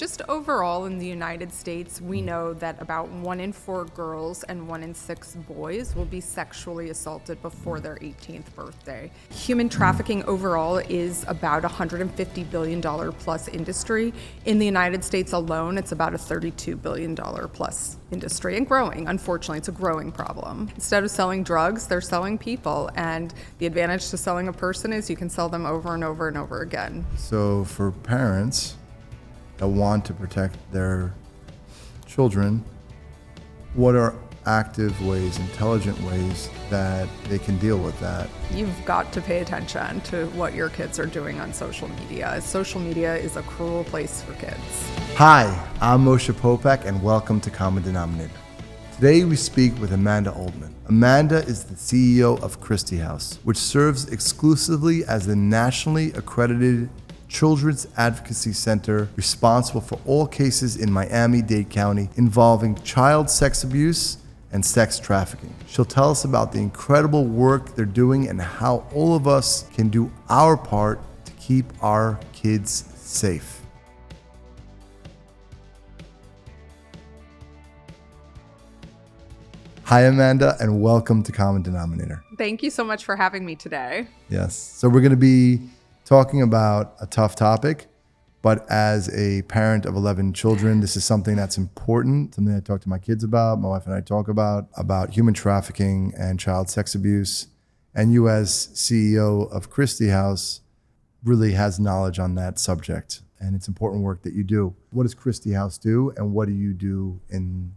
Just overall in the United States, we know that about 1 in 4 girls and 1 in 6 boys will be sexually assaulted before their 18th birthday. Human trafficking overall is about $150 billion plus industry. In the United States alone, it's about a $32 billion plus industry and growing. Unfortunately, it's a growing problem. Instead of selling drugs, they're selling people. And the advantage to selling a person is you can sell them over and over and over again. So for parents that want to protect their children, what are active ways, intelligent ways that they can deal with that? You've got to pay attention to what your kids are doing on social media. Social media is a cruel place for kids. Hi, I'm Moshe Popak and welcome to Common Denominator. Today we speak with Amanda Altman. Amanda is the CEO of Kristi House, which serves exclusively as the nationally accredited Children's Advocacy Center responsible for all cases in Miami-Dade County involving child sex abuse and sex trafficking. She'll tell us about the incredible work they're doing and how all of us can do our part to keep our kids safe. Hi, Amanda, and welcome to Common Denominator. Thank you so much for having me today. Yes. So we're going to be talking about a tough topic, but as a parent of 11 children, this is something that's important, something I talk to my kids about, my wife and I talk about human trafficking and child sex abuse. And you as CEO of Kristi House really has knowledge on that subject, and it's important work that you do. What does Kristi House do, and what do you do in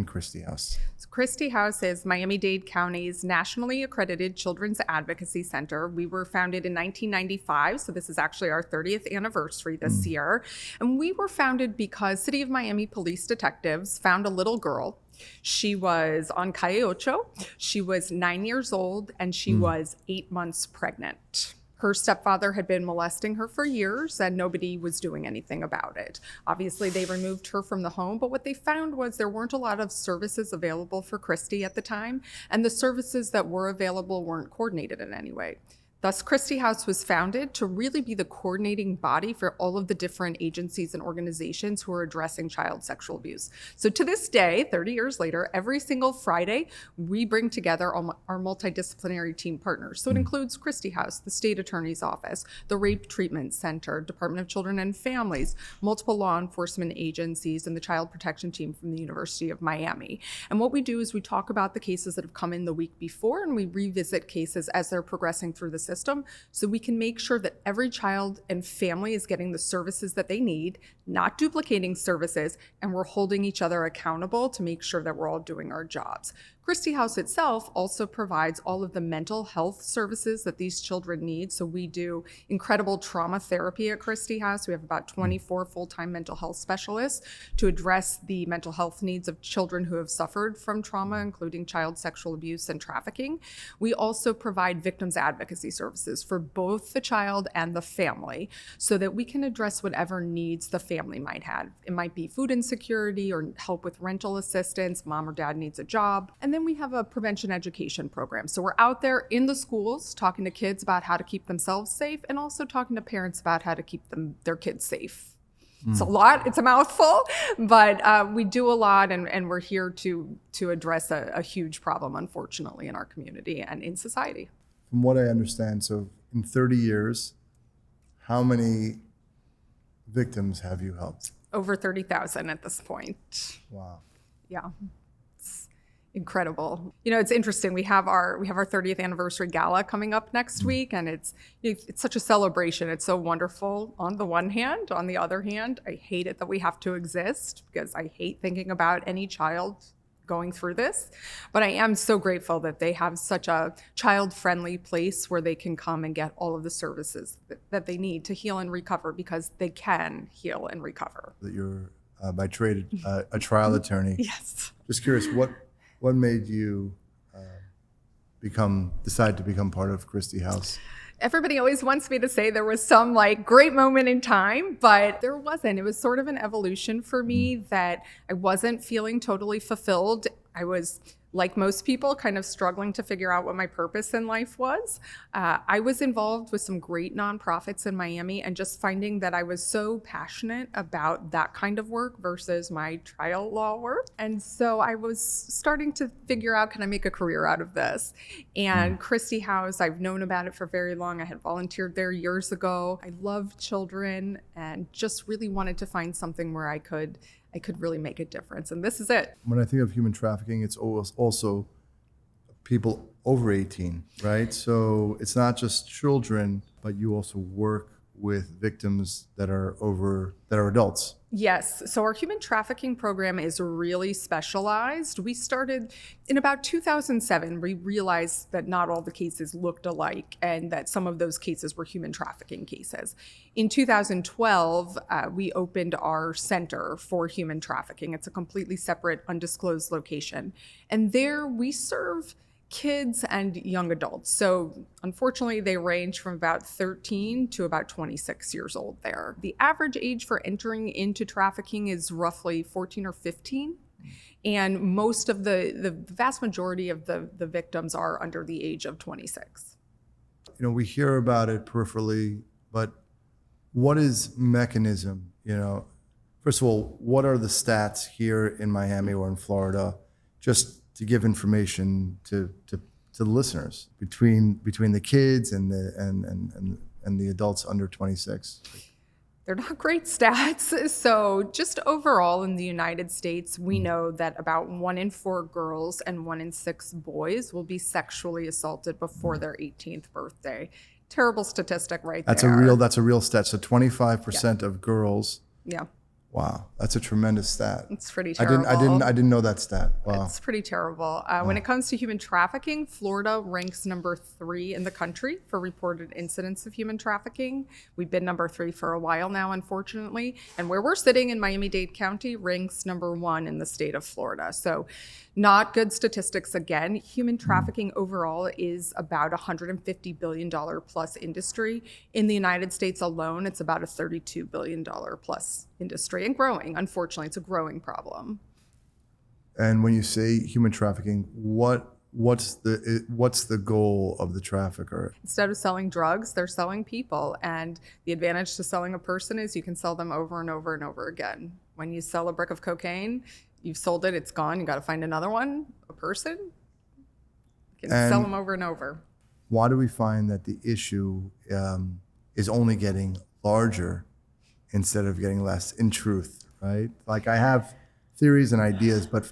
Kristi House? So Kristi House is Miami-Dade County's nationally accredited Children's Advocacy Center. We were founded in 1995, so this is actually our 30th anniversary this year. And we were founded because City of Miami police detectives found a little girl. She was on Calle Ocho. She was 9 years old, and she was 8 months pregnant. Her stepfather had been molesting her for years and nobody was doing anything about it. Obviously, they removed her from the home, but what they found was there weren't a lot of services available for Kristi at the time, and the services that were available weren't coordinated in any way. Thus, Kristi House was founded to really be the coordinating body for all of the different agencies and organizations who are addressing child sexual abuse. So to this day, 30 years later, every single Friday, we bring together our multidisciplinary team partners. So it includes Kristi House, the State Attorney's Office, the Rape Treatment Center, Department of Children and Families, multiple law enforcement agencies, and the Child Protection Team from the University of Miami. And what we do is we talk about the cases that have come in the week before, and we revisit cases as they're progressing through the system, so we can make sure that every child and family is getting the services that they need, not duplicating services, and we're holding each other accountable to make sure that we're all doing our jobs. Kristi House itself also provides all of the mental health services that these children need. So we do incredible trauma therapy at Kristi House. We have about 24 full-time mental health specialists to address the mental health needs of children who have suffered from trauma, including child sexual abuse and trafficking. We also provide victims advocacy services for both the child and the family so that we can address whatever needs the family might have. It might be food insecurity or help with rental assistance, mom or dad needs a job. And then we have a prevention education program. So we're out there in the schools talking to kids about how to keep themselves safe and also talking to parents about how to keep their kids safe. It's a lot, it's a mouthful, but we do a lot and we're here to address a huge problem, unfortunately, in our community and in society. From what I understand, so in 30 years, how many victims have you helped? Over 30,000 at this point. Wow. Yeah. Incredible. You know, it's interesting. We have our 30th anniversary gala coming up next week, and it's such a celebration. It's so wonderful on the one hand. On the other hand, I hate it that we have to exist because I hate thinking about any child going through this. But I am so grateful that they have such a child-friendly place where they can come and get all of the services that they need to heal and recover, because they can heal and recover. That you're by trade a trial attorney. Yes. Just curious, what made you decide to become part of Kristi House? Everybody always wants me to say there was some great moment in time, but there wasn't. It was sort of an evolution for me that I wasn't feeling totally fulfilled. I was like most people, kind of struggling to figure out what my purpose in life was. I was involved with some great nonprofits in Miami and just finding that I was so passionate about that kind of work versus my trial law work. And so I was starting to figure out, can I make a career out of this? And Kristi House, I've known about it for very long. I had volunteered there years ago. I love children and just really wanted to find something where I could really make a difference. And this is it. When I think of human trafficking, it's also people over 18, right? So it's not just children, but you also work with victims that are adults. Yes. So our human trafficking program is really specialized. We started in about 2007. We realized that not all the cases looked alike and that some of those cases were human trafficking cases. In 2012, we opened our center for human trafficking. It's a completely separate, undisclosed location. And there we serve kids and young adults. So unfortunately, they range from about 13 to about 26 years old there. The average age for entering into trafficking is roughly 14 or 15. And most of the vast majority of the victims are under the age of 26. We hear about it peripherally, but what is mechanism? First of all, what are the stats here in Miami or in Florida? Just to give information to the listeners between the kids and the adults under 26. They're not great stats. So just overall in the United States, we know that about 1 in 4 girls and 1 in 6 boys will be sexually assaulted before their 18th birthday. Terrible statistic right there. That's a real stat. So 25% of girls. Yeah. Wow, that's a tremendous stat. It's pretty terrible. I didn't know that stat. Wow. It's pretty terrible. When it comes to human trafficking, Florida ranks number 3 in the country for reported incidents of human trafficking. We've been number 3 for a while now, unfortunately. And where we're sitting in Miami-Dade County ranks number 1 in the state of Florida. So not good statistics again. Human trafficking overall is about a $150 billion plus industry. In the United States alone, it's about a $32 billion plus industry and growing. Unfortunately, it's a growing problem. And when you say human trafficking, what's the goal of the trafficker? Instead of selling drugs, they're selling people. And the advantage to selling a person is you can sell them over and over and over again. When you sell a brick of cocaine, you've sold it, it's gone. You got to find another one, a person. You can sell them over and over. Why do we find that the issue is only getting larger instead of getting less, in truth, right? Like, I have theories and ideas, but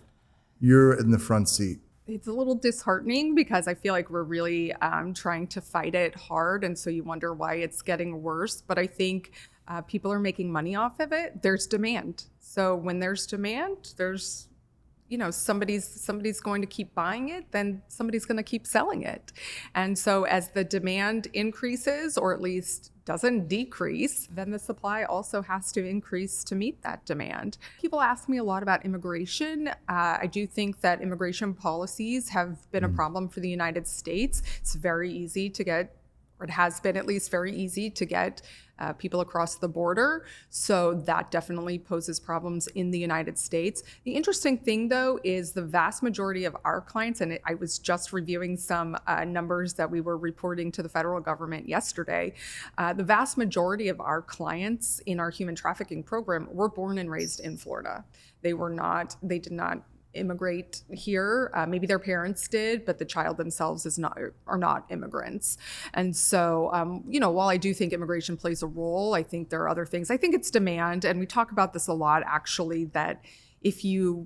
you're in the front seat. It's a little disheartening because I feel like we're really trying to fight it hard. And so you wonder why it's getting worse. But I think people are making money off of it. There's demand. So when there's demand, there's, somebody's going to keep buying it, then somebody's going to keep selling it. And so as the demand increases, or at least doesn't decrease, then the supply also has to increase to meet that demand. People ask me a lot about immigration. I do think that immigration policies have been a problem for the United States. It's very easy to get, or it has been at least very easy to get people across the border. So that definitely poses problems in the United States. The interesting thing, though, is the vast majority of our clients, and I was just reviewing some numbers that we were reporting to the federal government yesterday, the vast majority of our clients in our human trafficking program were born and raised in Florida. They did not immigrate here. Maybe their parents did, but the child themselves are not immigrants. And so, while I do think immigration plays a role, I think there are other things. I think it's demand, and we talk about this a lot, actually, that if we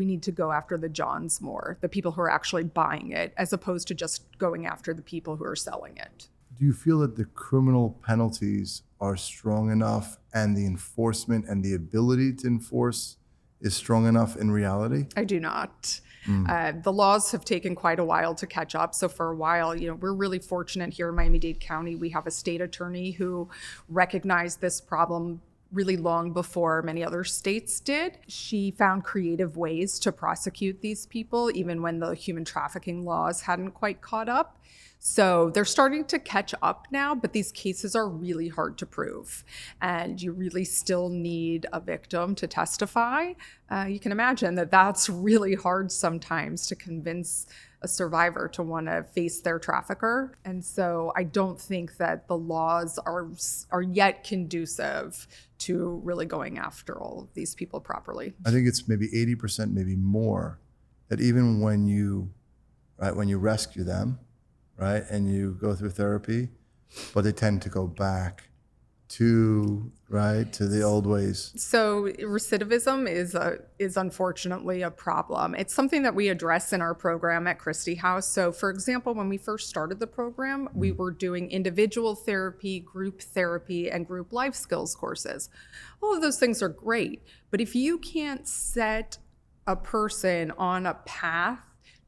need to go after the Johns more, the people who are actually buying it, as opposed to just going after the people who are selling it. Do you feel that the criminal penalties are strong enough and the enforcement and the ability to enforce is strong enough in reality? I do not. The laws have taken quite a while to catch up. So for a while, we're really fortunate here in Miami-Dade County. We have a state attorney who recognized this problem really long before many other states did. She found creative ways to prosecute these people, even when the human trafficking laws hadn't quite caught up. So they're starting to catch up now, but these cases are really hard to prove. And you really still need a victim to testify. You can imagine that that's really hard sometimes to convince a survivor to want to face their trafficker. And so I don't think that the laws are yet conducive to really going after all of these people properly. I think it's maybe 80%, maybe more, that even when you rescue them, right, and you go through therapy, but they tend to go back to the old ways. So recidivism is unfortunately a problem. It's something that we address in our program at Kristi House. So for example, when we first started the program, we were doing individual therapy, group therapy, and group life skills courses. All of those things are great, but if you can't set a person on a path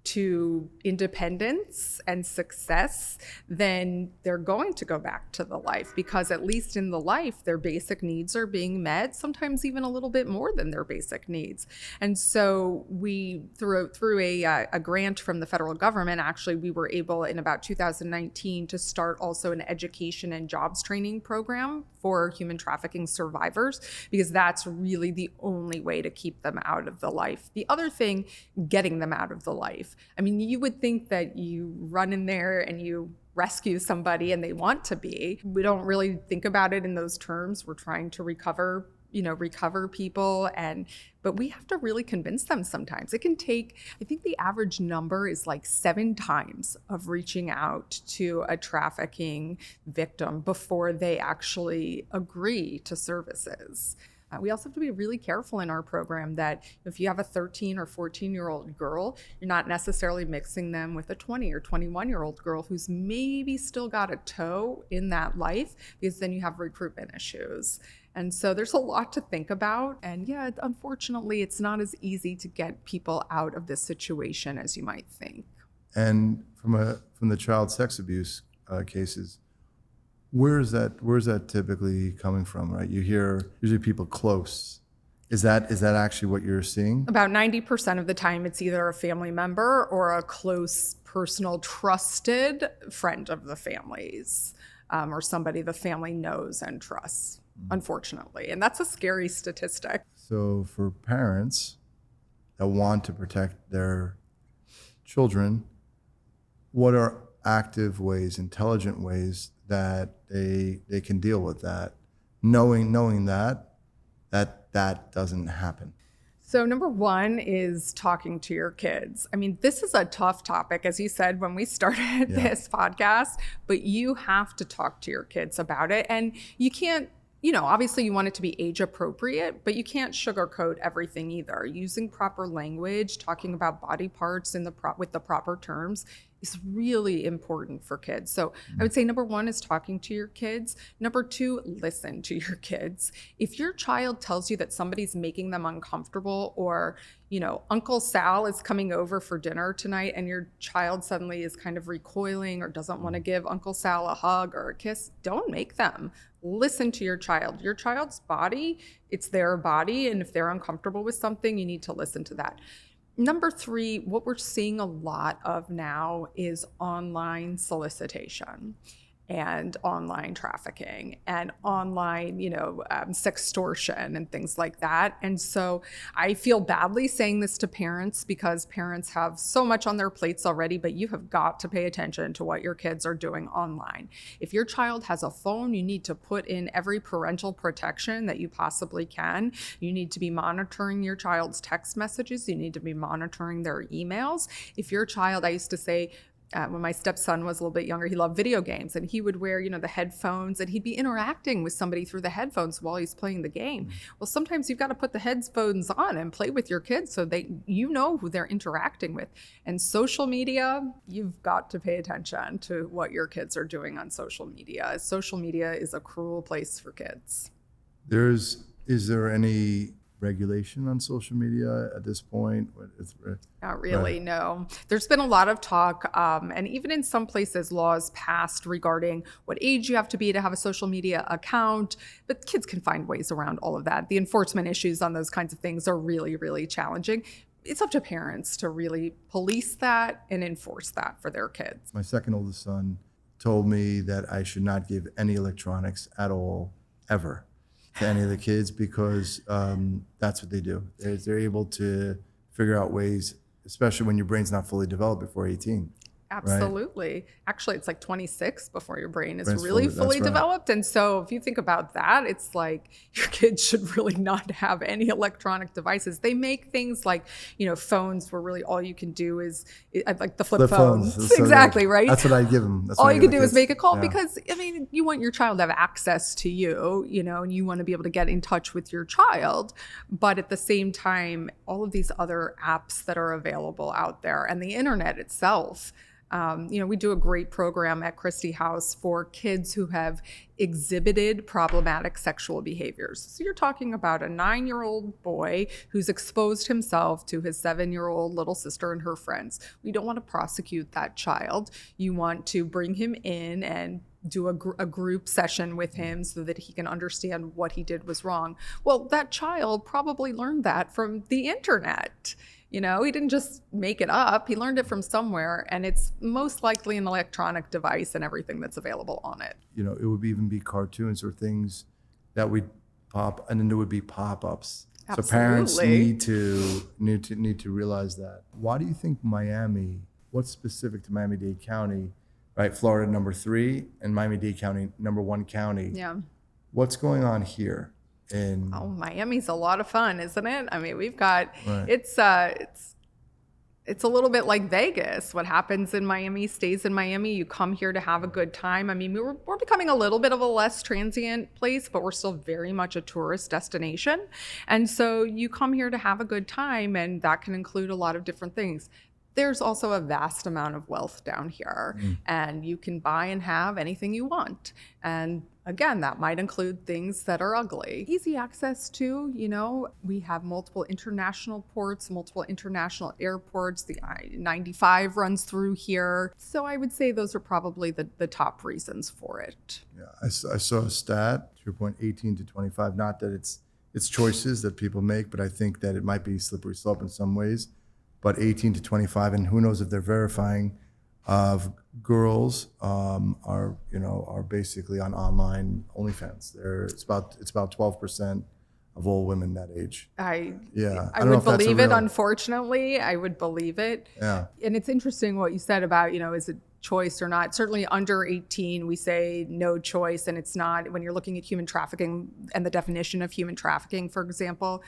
to independence and success, then they're going to go back to the life, because at least in the life, their basic needs are being met, sometimes even a little bit more than their basic needs. And so we, through a grant from the federal government, actually, we were able in about 2019 to start also an education and jobs training program for human trafficking survivors, because that's really the only way to keep them out of the life. The other thing, getting them out of the life. I mean, you would think that you run in there and you rescue somebody and they want to be. We don't really think about it in those terms. We're trying to recover people, but we have to really convince them sometimes. It can take, I think the average number is like 7 times of reaching out to a trafficking victim before they actually agree to services. We also have to be really careful in our program that if you have a 13 or 14-year-old girl, you're not necessarily mixing them with a 20 or 21-year-old girl who's maybe still got a toe in that life, because then you have recruitment issues. And so there's a lot to think about. And yeah, unfortunately, it's not as easy to get people out of this situation as you might think. And from the child sex abuse cases, where's that typically coming from, right? You hear usually people close. Is that actually what you're seeing? About 90% of the time, it's either a family member or a close, personal, trusted friend of the family's, or somebody the family knows and trusts, unfortunately. And that's a scary statistic. So for parents that want to protect their children, what are active ways, intelligent ways that they can deal with that, knowing that doesn't happen? So number one is talking to your kids. I mean, this is a tough topic, as you said when we started this podcast, but you have to talk to your kids about it. And you can't, obviously you want it to be age appropriate, but you can't sugarcoat everything either. Using proper language, talking about body parts with the proper terms is really important for kids. So I would say number one is talking to your kids. Number two, listen to your kids. If your child tells you that somebody's making them uncomfortable, or, Uncle Sal is coming over for dinner tonight, and your child suddenly is kind of recoiling or doesn't want to give Uncle Sal a hug or a kiss, don't make them. Listen to your child. Your child's body, it's their body. And if they're uncomfortable with something, you need to listen to that. Number three, what we're seeing a lot of now is online solicitation and online trafficking and online, sextortion and things like that. And so I feel badly saying this to parents, because parents have so much on their plates already, but you have got to pay attention to what your kids are doing online. If your child has a phone, you need to put in every parental protection that you possibly can. You need to be monitoring your child's text messages. You need to be monitoring their emails. If your child, I used to say, when my stepson was a little bit younger, he loved video games, and he would wear, the headphones, and he'd be interacting with somebody through the headphones while he's playing the game. Well, sometimes you've got to put the headphones on and play with your kids so who they're interacting with. And social media, you've got to pay attention to what your kids are doing on social media. Social media is a cruel place for kids. Is there any regulation on social media at this point? Not really, no. There's been a lot of talk, and even in some places, laws passed regarding what age you have to be to have a social media account, but kids can find ways around all of that. The enforcement issues on those kinds of things are really, really challenging. It's up to parents to really police that and enforce that for their kids. My second oldest son told me that I should not give any electronics at all, ever, to any of the kids, because that's what they do. They're able to figure out ways, especially when your brain's not fully developed before 18. Absolutely. Right? Actually, it's like 26 before your brain is Brain's really fully right. developed. And so if you think about that, it's like your kids should really not have any electronic devices. They make things like, phones where really all you can do is like the flip phones. Exactly, right? That's what I give them. All you can do is make a call because, you want your child to have access to you, and you want to be able to get in touch with your child. But at the same time, all of these other apps that are available out there and the internet itself. We do a great program at Kristi House for kids who have exhibited problematic sexual behaviors. So you're talking about a 9-year-old boy who's exposed himself to his 7-year-old little sister and her friends. We don't want to prosecute that child. You want to bring him in and do a group session with him so that he can understand what he did was wrong. Well, that child probably learned that from the internet. He didn't just make it up. He learned it from somewhere, and it's most likely an electronic device and everything that's available on it. It would even be cartoons or things that would pop, and then there would be pop-ups. Absolutely. So parents need to realize that. Why do you think Miami? What's specific to Miami-Dade County? Right, Florida number 3, and Miami-Dade County number 1 county. Yeah. What's going on here? Miami's a lot of fun, isn't it? We've got right. It's a little bit like Vegas. What happens in Miami stays in Miami. You come here to have a good time. We're becoming a little bit of a less transient place, but we're still very much a tourist destination. And so you come here to have a good time, and that can include a lot of different things. There's also a vast amount of wealth down here, and you can buy and have anything you want. And again, that might include things that are ugly. Easy access to, we have multiple international ports, multiple international airports. The I-95 runs through here. So I would say those are probably the top reasons for it. Yeah, I saw a stat, to your point, 18 to 25, not that it's choices that people make, but I think that it might be slippery slope in some ways. But 18 to 25, and who knows if they're verifying, of girls are basically on online OnlyFans. It's about 12% of all women that age. I would believe it. Unfortunately, I would believe it. Yeah. And it's interesting what you said about is it choice or not. Certainly under 18, we say no choice, and it's not. When you're looking at human trafficking and the definition of human trafficking, for example,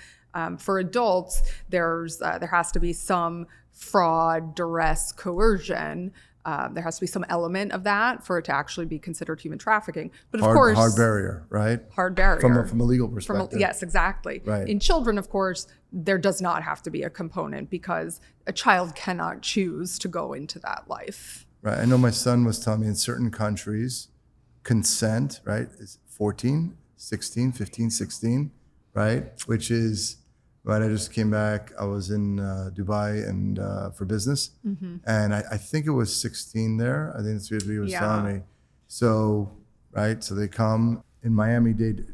for adults, there has to be some fraud, duress, coercion. There has to be some element of that for it to actually be considered human trafficking. But of course, hard barrier, right? Hard barrier from a legal perspective. Yes, exactly. Right. In children, of course, there does not have to be a component because a child cannot choose to go into that life. Right. I know my son was telling me in certain countries, consent, right, is 14, 16, 15, 16, right? Which is, right, I just came back. I was in Dubai and for business. Mm-hmm. And I think it was 16 there. I think that's what he was telling me. So, right, so they come. In Miami-Dade,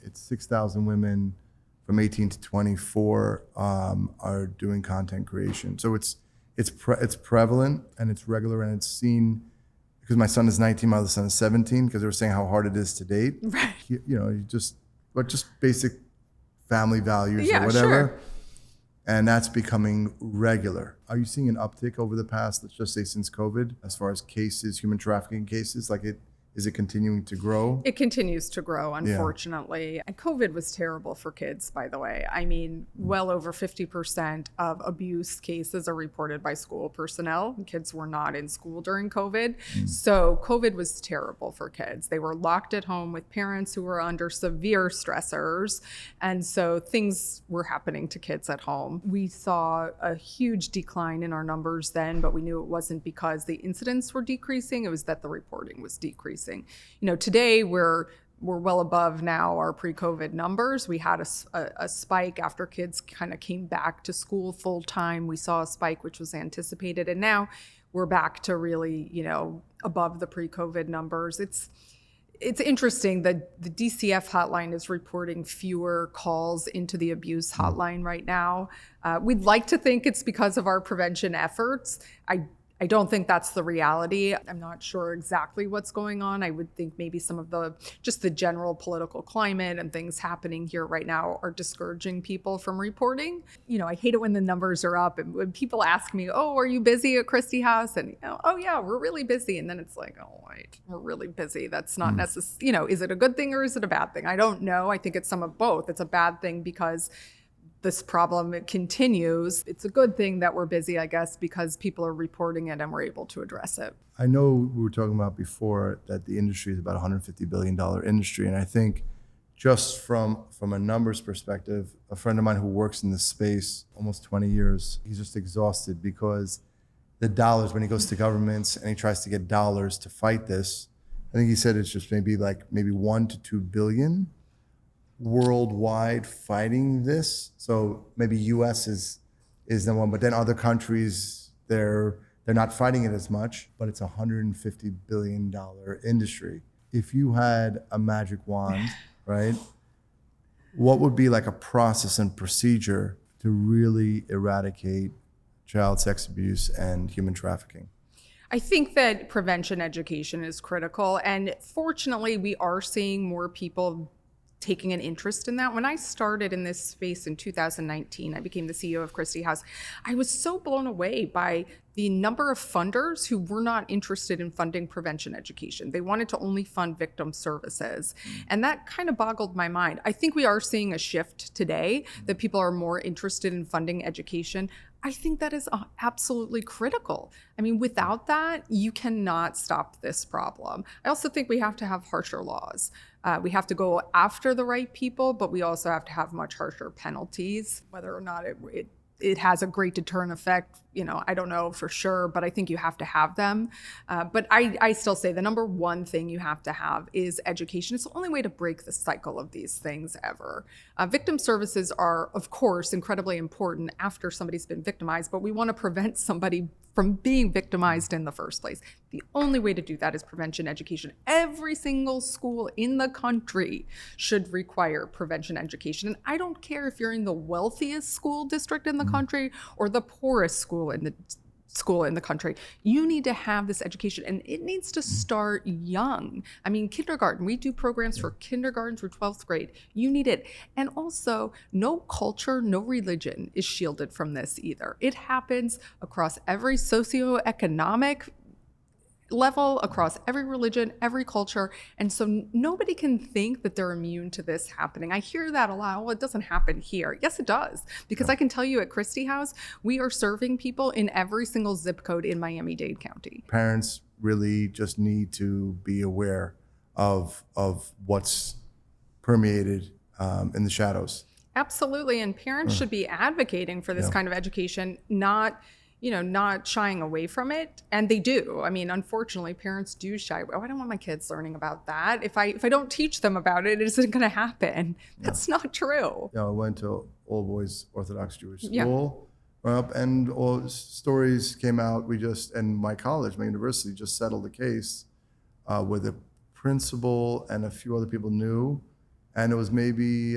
it's 6,000 women from 18 to 24 are doing content creation. So it's prevalent and it's regular and it's seen, because my son is 19, my other son is 17, because they were saying how hard it is to date. Right. Just basic family values or whatever. Sure. And that's becoming regular. Are you seeing an uptick over the past, let's just say since COVID, as far as cases, human trafficking cases? Is it continuing to grow? It continues to grow, unfortunately. Yeah. And COVID was terrible for kids, by the way. Well over 50% of abuse cases are reported by school personnel. Kids were not in school during COVID. So COVID was terrible for kids. They were locked at home with parents who were under severe stressors. And so things were happening to kids at home. We saw a huge decline in our numbers then, but we knew it wasn't because the incidents were decreasing. It was that the reporting was decreasing. Today we're we're well above now our pre-COVID numbers. We had a spike after kids kind of came back to school full time. We saw a spike which was anticipated, and now we're back to really, above the pre-COVID numbers. It's interesting that the DCF hotline is reporting fewer calls into the abuse hotline right now. We'd like to think it's because of our prevention efforts. I don't think that's the reality. I'm not sure exactly what's going on. I would think maybe some of the general political climate and things happening here right now are discouraging people from reporting. I hate it when the numbers are up and when people ask me, oh, are you busy at Kristi House? And, oh yeah, we're really busy. And then it's like, oh, wait, we're really busy. That's not necessary. Is it a good thing or is it a bad thing? I don't know. I think it's some of both. It's a bad thing because this problem continues. It's a good thing that we're busy, I guess, because people are reporting it and we're able to address it. I know we were talking about before that the industry is about $150 billion industry. And I think just from a numbers perspective, a friend of mine who works in this space almost 20 years, he's just exhausted because the dollars, when he goes to governments and he tries to get dollars to fight this, I think he said it's just maybe 1 to 2 billion worldwide fighting this. So maybe US is the one, but then other countries, they're not fighting it as much, but it's a $150 billion industry. If you had a magic wand, right, what would be like a process and procedure to really eradicate child sex abuse and human trafficking? I think that prevention education is critical. And fortunately, we are seeing more people taking an interest in that. When I started in this space in 2019, I became the CEO of Kristi House. I was so blown away by the number of funders who were not interested in funding prevention education. They wanted to only fund victim services. And that kind of boggled my mind. I think we are seeing a shift today that people are more interested in funding education. I think that is absolutely critical. I mean, without that, you cannot stop this problem. I also think we have to have harsher laws. We have to go after the right people, but we also have to have much harsher penalties. Whether or not it has a great deterrent effect, I don't know for sure, but I think you have to have them. But I still say the number one thing you have to have is education. It's the only way to break the cycle of these things ever. Victim services are, of course, incredibly important after somebody's been victimized, but we want to prevent somebody from being victimized in the first place. The only way to do that is prevention education. Every single school in the country should require prevention education. And I don't care if you're in the wealthiest school district in the country or the poorest school in the country. You need to have this education, and it needs to start young. I mean, kindergarten, we do programs for kindergarten through 12th grade. You need it. And also, no culture, no religion is shielded from this either. It happens across every socioeconomic level, across every religion, every culture. And so nobody can think that they're immune to this happening. I hear that a lot. Well, it doesn't happen here. Yes, it does. Because I can tell you at Kristi House, we are serving people in every single zip code in Miami-Dade County. Parents really just need to be aware of what's permeated in the shadows. Absolutely. And parents should be advocating for this kind of education, not shying away from it. And they do. I mean, unfortunately, parents do shy away. Oh, I don't want my kids learning about that. If I don't teach them about it, it isn't going to happen. That's not true. I went to all boys Orthodox Jewish school, up, and all stories came out. And my college, my university, just settled the case where the principal and a few other people knew, and it was maybe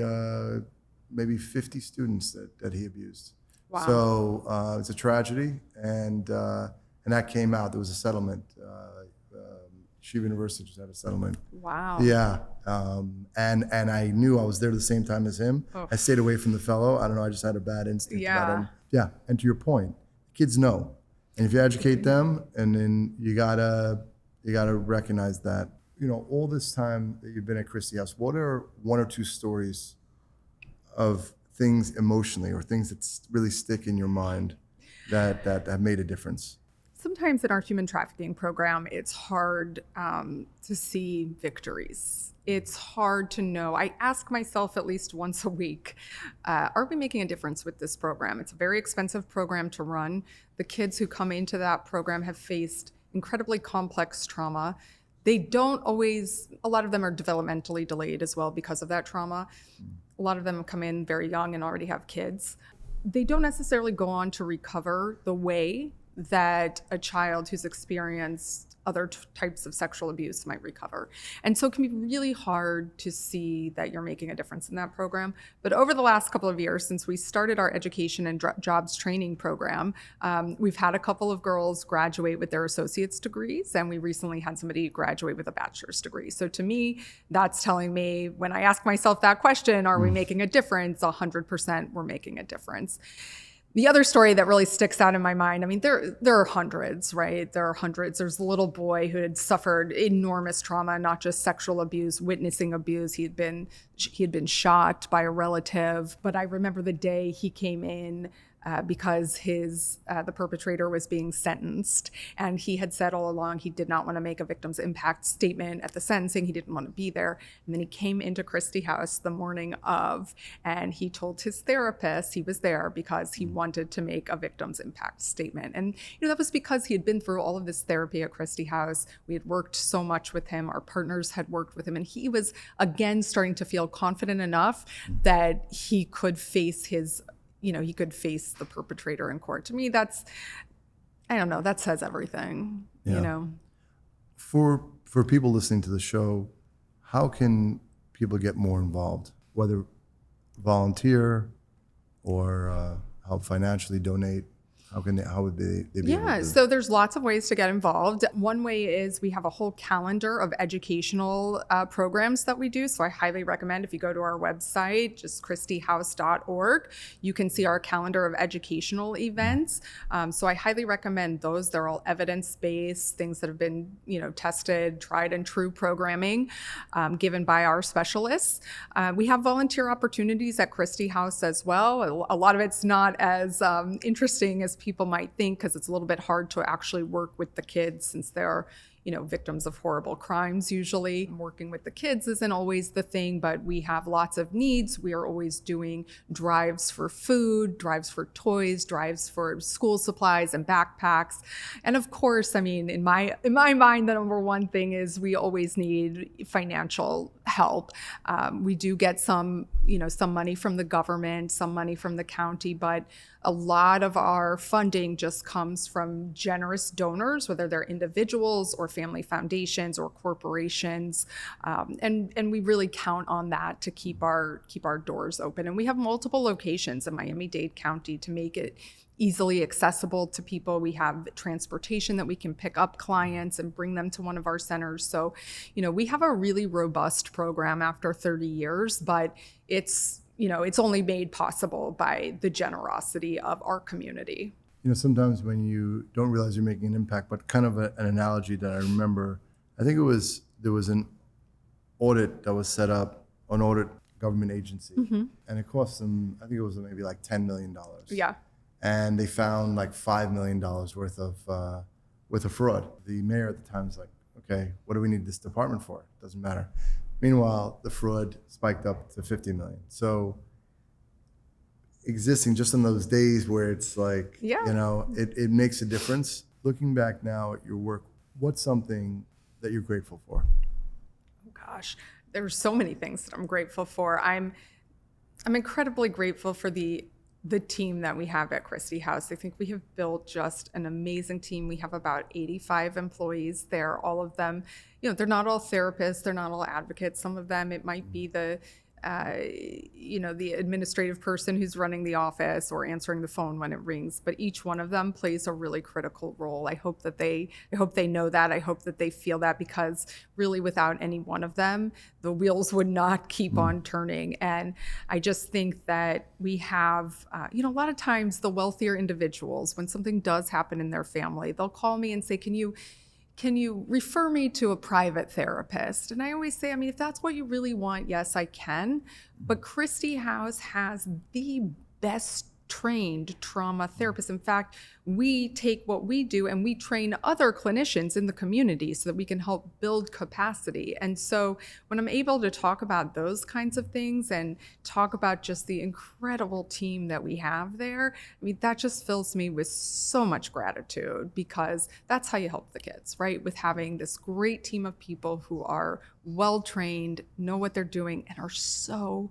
50 students that he abused. Wow. So it's a tragedy, and that came out. There was a settlement. Shiva University just had a settlement. Wow. Yeah, and I knew I was there the same time as him. Oh. I stayed away from the fellow. I don't know. I just had a bad instinct about him. Yeah, and to your point, kids know, and if you educate them, and then you gotta recognize that. All this time that you've been at Kristi House, what are one or two stories of things emotionally or things that really stick in your mind that have made a difference? Sometimes in our human trafficking program, it's hard to see victories. It's hard to know. I ask myself at least once a week, are we making a difference with this program? It's a very expensive program to run. The kids who come into that program have faced incredibly complex trauma. they don't always, a lot of them are developmentally delayed as well because of that trauma. A lot of them come in very young and already have kids. They don't necessarily go on to recover the way that a child who's experienced other types of sexual abuse might recover. And so it can be really hard to see that you're making a difference in that program. But over the last couple of years, since we started our education and jobs training program, we've had a couple of girls graduate with their associate's degrees, and we recently had somebody graduate with a bachelor's degree. So to me, that's telling me, when I ask myself that question, are we making a difference? 100% we're making a difference. The other story that really sticks out in my mind, I mean, there are hundreds, right? There are hundreds. There's a little boy who had suffered enormous trauma, not just sexual abuse, witnessing abuse. He had been shot by a relative. But I remember the day he came in because the perpetrator was being sentenced, and he had said all along he did not want to make a victim's impact statement at the sentencing. He didn't want to be there. And then he came into Kristi House the morning of, and he told his therapist he was there because he wanted to make a victim's impact statement. And that was because he had been through all of this therapy at Kristi House. We had worked so much with him. Our partners had worked with him, and he was again starting to feel confident enough that he could face he could face the perpetrator in court. To me, I don't know, that says everything, For people listening to the show, how can people get more involved? Whether volunteer or help financially donate? How would they be able to? So there's lots of ways to get involved. One way is we have a whole calendar of educational programs that we do. So I highly recommend, if you go to our website, just kristihouse.org, you can see our calendar of educational events. So I highly recommend those. They're all evidence-based, things that have been, tested, tried and true programming given by our specialists. We have volunteer opportunities at Kristi House as well. A lot of it's not as interesting as people might think, because it's a little bit hard to actually work with the kids since they're victims of horrible crimes usually. Working with the kids isn't always the thing, but we have lots of needs. We are always doing drives for food, drives for toys, drives for school supplies and backpacks. And of course, I mean, in my mind, the number one thing is we always need financial help. We do get some money from the government, some money from the county, but a lot of our funding just comes from generous donors, whether they're individuals or family foundations or corporations. And we really count on that to keep our doors open. And we have multiple locations in Miami-Dade County to make it easily accessible to people. We have transportation that we can pick up clients and bring them to one of our centers. So, we have a really robust program after 30 years, but it's only made possible by the generosity of our community. Sometimes when you don't realize you're making an impact, but kind of an analogy that I remember, I think there was an audit that was set up, an audit government agency, and it cost them, I think it was maybe like $10 million. Yeah. And they found like $5 million worth of fraud. The mayor at the time was like, okay, what do we need this department for? Doesn't matter. Meanwhile, the fraud spiked up to 50 million. So existing just in those days where it's like, it makes a difference. Looking back now at your work, what's something that you're grateful for? Oh gosh, there's so many things that I'm grateful for. I'm incredibly grateful for the team that we have at Kristi House. I think we have built just an amazing team. We have about 85 employees there. All of them, they're not all therapists, they're not all advocates. Some of them, it might be the administrative person who's running the office or answering the phone when it rings, but each one of them plays a really critical role. I hope they know that. I hope that they feel that, because really without any one of them, the wheels would not keep on turning. And I just think that we have, a lot of times the wealthier individuals, when something does happen in their family, they'll call me and say, can you refer me to a private therapist? And I always say, if that's what you really want, yes, I can. But Kristi House has the best trained trauma therapists. In fact, we take what we do and we train other clinicians in the community so that we can help build capacity. And so when I'm able to talk about those kinds of things and talk about just the incredible team that we have there, I mean, that just fills me with so much gratitude, because that's how you help the kids, right? With having this great team of people who are well trained, know what they're doing, and are so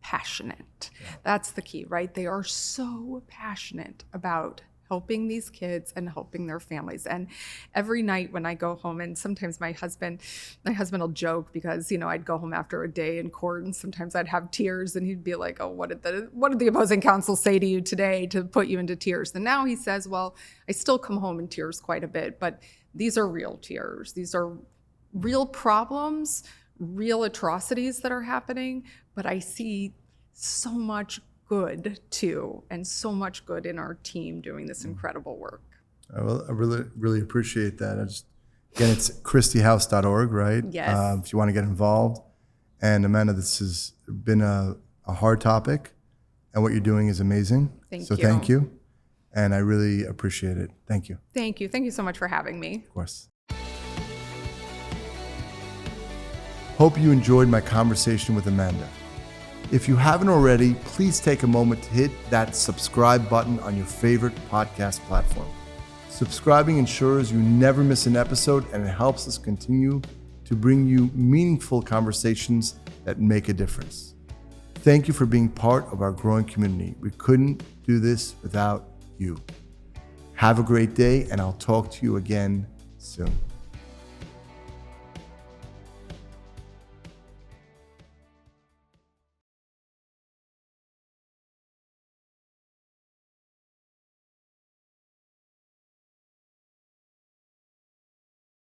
passionate. That's the key, right? They are so passionate about helping these kids and helping their families. And every night when I go home, and sometimes my husband will joke, because, I'd go home after a day in court and sometimes I'd have tears, and he'd be like, "Oh, what did the opposing counsel say to you today to put you into tears?" And now he says, "Well, I still come home in tears quite a bit, but these are real tears. These are real problems, real atrocities that are happening, but I see so much good too, and so much good in our team doing this incredible work." I really, really appreciate that. Again, it's kristihouse.org, right? Yes. If you want to get involved. And Amanda, this has been a hard topic, and what you're doing is amazing. Thank you. you. So thank you. And I really appreciate it. Thank you. Thank you. Thank you so much for having me. Of course. Hope you enjoyed my conversation with Amanda. If you haven't already, please take a moment to hit that subscribe button on your favorite podcast platform. Subscribing ensures you never miss an episode, and it helps us continue to bring you meaningful conversations that make a difference. Thank you for being part of our growing community. We couldn't do this without you. Have a great day, and I'll talk to you again soon.